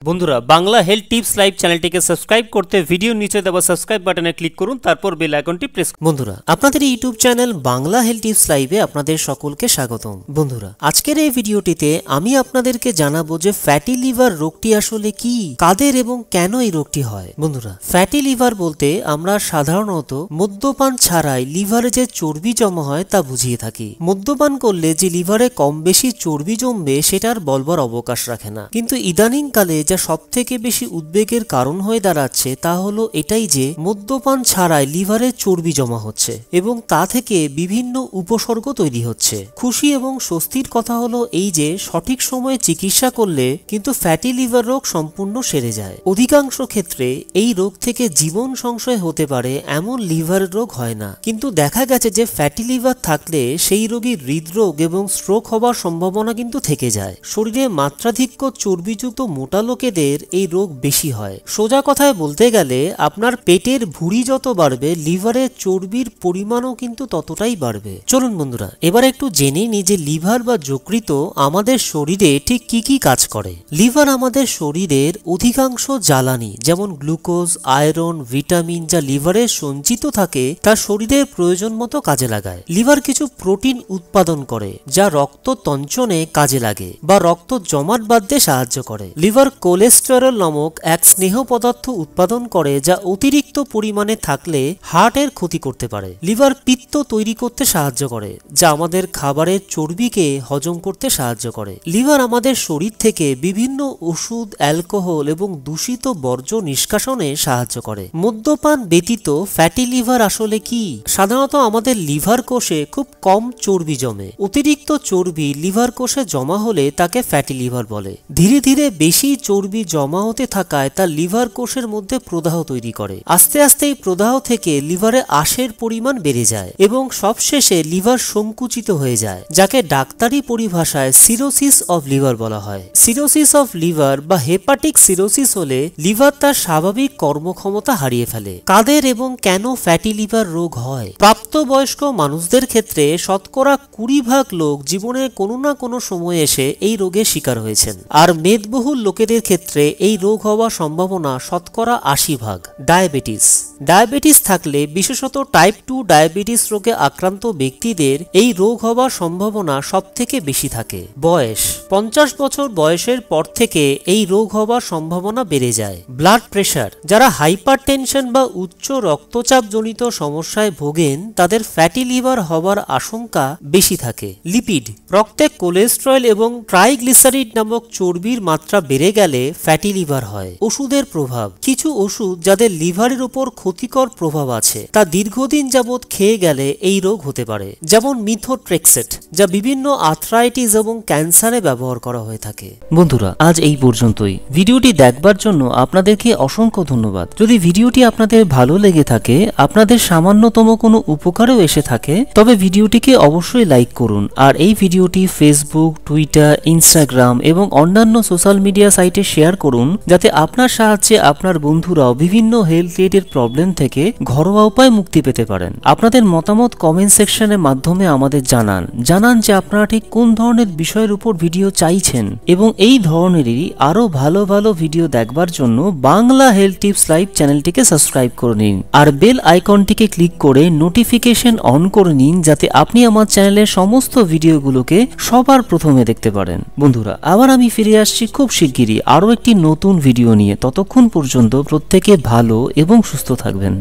বন্ধুরা Bangla health tips live চ্যানেলটিকে subscribe করতে ভিডিওর নিচে দেওয়া সাবস্ক্রাইব বাটনে ক্লিক করুন, তারপর বেল আইকনটি প্রেস করুন। বন্ধুরা আপনাদের YouTube channel Bangla health tips লাইভে আপনাদের সকলকে স্বাগতম। বন্ধুরা আজকের এই ভিডিওটিতে আমি আপনাদেরকে জানাবো যে ফ্যাটি লিভার রোগটি আসলে কি, কাদের এবং কেন এই রোগটি হয়। বন্ধুরা ফ্যাটি লিভার বলতে আমরা সাধারণত মদ্যপান ছাড়াই লিভারে যে চর্বি জমা হয় তা বুঝিয়ে থাকি। মদ্যপান করলে যে লিভারে কম বেশি চর্বি জমবে সেটার বলবার অবকাশ রাখে না, কিন্তু ইদানিং কালে যা সবথেকে বেশি উদ্বেগের কারণ হয়ে দাঁড়াচ্ছে তা হলো এটাই যে মদ্যপান ছাড়াই লিভারে চর্বি জমা হচ্ছে এবং তা থেকে বিভিন্ন উপসর্গ তৈরি হচ্ছে। খুশি এবং স্বস্তির কথা হলো এই যে সঠিক সময়ে চিকিৎসা করলে কিন্তু ফ্যাটি লিভার রোগ সম্পূর্ণ সেরে যায়। অধিকাংশ ক্ষেত্রে এই রোগ থেকে জীবন সংশয় হতে পারে এমন লিভার রোগ হয় না, কিন্তু দেখা গেছে যে ফ্যাটি লিভার থাকলে সেই রোগীর হৃদরোগ এবং স্ট্রোক হবার সম্ভাবনা কিন্তু থেকে যায়। শরীরে মাত্রাধিক্য চর্বিযুক্ত মোটা লোকেদের এই রোগ বেশি হয়। সোজা কথায় বলতে গেলে আপনার পেটের ভুঁড়ি যত বাড়বে লিভারের চর্বির পরিমাণও কিন্তু ততটাই বাড়বে। চলুন বন্ধুরা এবার একটু জেনে নিই যে লিভার বা যকৃৎ আমাদের শরীরে ঠিক কি কি কাজ করে। লিভার আমাদের শরীরের অধিকাংশ জ্বালানি যেমন গ্লুকোজ, আয়রন, ভিটামিন যা লিভারে সঞ্চিত থাকে তা শরীরের প্রয়োজন মতো কাজে লাগায়। লিভার কিছু প্রোটিন উৎপাদন করে যা রক্ত তঞ্চনে কাজে লাগে বা রক্ত জমাট বাঁধতে সাহায্য করে। লিভার কোলেস্টেরল নামক এক স্নেহ পদার্থ উৎপাদন করে যা অতিরিক্ত পরিমাণে থাকলে হার্টের ক্ষতি করতে পারে। লিভার পিত্ত তৈরি করতে সাহায্য করে যা আমাদের খাবারের চর্বিকে হজম করতে সাহায্য করে। লিভার আমাদের শরীর থেকে বিভিন্ন ওষুধ, অ্যালকোহল এবং দূষিত বর্জ্য নিষ্কাশনে সাহায্য করে। মদ্যপান ব্যতীত ফ্যাটি লিভার আসলে কি? সাধারণত আমাদের লিভার কোষে খুব কম চর্বি জমে। অতিরিক্ত চর্বি লিভার কোষে জমা হলে তাকে ফ্যাটি লিভার বলে। ধীরে ধীরে বেশি চর্বি জমা হতে থাকায় তা লিভার কোষের মধ্যে প্রদাহ তৈরি করে। আস্তে আস্তে এই প্রদাহ থেকে লিভারে আঁশের পরিমাণ বেড়ে যায় এবং সবশেষে লিভার সংকুচিত হয়ে যায়, যাকে ডাক্তারি পরিভাষায় সিরোসিস অফ লিভার বলা হয়। সিরোসিস অফ লিভার বা হেপাটিক সিরোসিস হলে লিভার তার স্বাভাবিক কর্মক্ষমতা হারিয়ে ফেলে। কাদের এবং কেন ফ্যাটি লিভার রোগ হয়? প্রাপ্তবয়স্ক মানুষদের ক্ষেত্রে শতকরা 20% লোক জীবনে কোনো না কোনো সময় এসে এই রোগের শিকার হয়েছেন, আর মেদবহুল লোকেদের ক্ষেত্রে এই রোগ হওয়ার সম্ভাবনা শতকরা 80%। ডায়াবেটিস থাকলে বিশেষত টাইপ 2 ডায়াবেটিস রোগে আক্রান্ত ব্যক্তিদের এই রোগ হওয়ার সম্ভাবনা সব থেকে বেশি থাকে। বয়স 50 বছর বয়সের পর থেকে এই রোগ হওয়ার সম্ভাবনা বেড়ে যায়। ব্লাড প্রেশার, যারা হাইপারটেনশন বা উচ্চ রক্তচাপ জনিত সমস্যায় ভোগেন তাদের ফ্যাটি লিভার হওয়ার আশঙ্কা বেশি থাকে। লিপিড, রক্তে কোলেস্টেরল এবং ট্রাইগ্লিসারিড নামক চর্বির মাত্রা বেড়ে গেলে ফ্যাটি লিভার হয়। ওষুধের প্রভাব, কিছু ওষুধ যাদের লিভারের উপর ক্ষতিকর প্রভাব আছে তা দীর্ঘদিন যাবৎ খেয়ে গেলে এই রোগ হতে পারে, যেমন মিথোট্রেক্সেট যা বিভিন্ন আর্থ্রাইটিস এবং ক্যান্সারে ব্যবহার করা হয়ে থাকে। বন্ধুরা আজ এই পর্যন্তই। ভিডিওটি দেখবার জন্য আপনাদেরকে অসংখ্য ধন্যবাদ। যদি ভিডিওটি আপনাদের ভালো লেগে থাকে, আপনাদের সামান্যতম কোনো উপকারেও এসে থাকে, তবে ভিডিওটিকে অবশ্যই লাইক করুন আর এই ভিডিওটি ফেসবুক, টুইটার, ইনস্টাগ্রাম এবং অন্যান্য সোশ্যাল মিডিয়া সাইটে শেয়ার করুন, যাতে আপনার সাহায্যে আপনার বন্ধুরাও বিভিন্ন হেলথ রিলেটেড প্রবলেম থেকে ঘরোয়া উপায় মুক্তি পেতে পারেন। আপনাদের মতামত কমেন্ট সেকশনের মাধ্যমে আমাদের জানান যে আপনারা ঠিক কোন ধরনের বিষয়ের উপর ভিডিও চাইছেন, এবং এই ধরনেরই আরো ভালো ভালো ভিডিও দেখবার জন্য বাংলা হেলথ টিপস লাইভ চ্যানেলটিকে সাবস্ক্রাইব করে নিন আর বেল আইকনটিকে ক্লিক করে নোটিফিকেশন অন করে নিন, যাতে আপনি আমার চ্যানেলের সমস্ত ভিডিওগুলোকে সবার প্রথমে দেখতে পারেন। বন্ধুরা আবার আমি ফিরে আসছি খুব শিগগিরই আরো একটি নতুন ভিডিও নিয়ে। ততক্ষণ পর্যন্ত প্রত্যেকে ভালো এবং সুস্থ থাকবেন।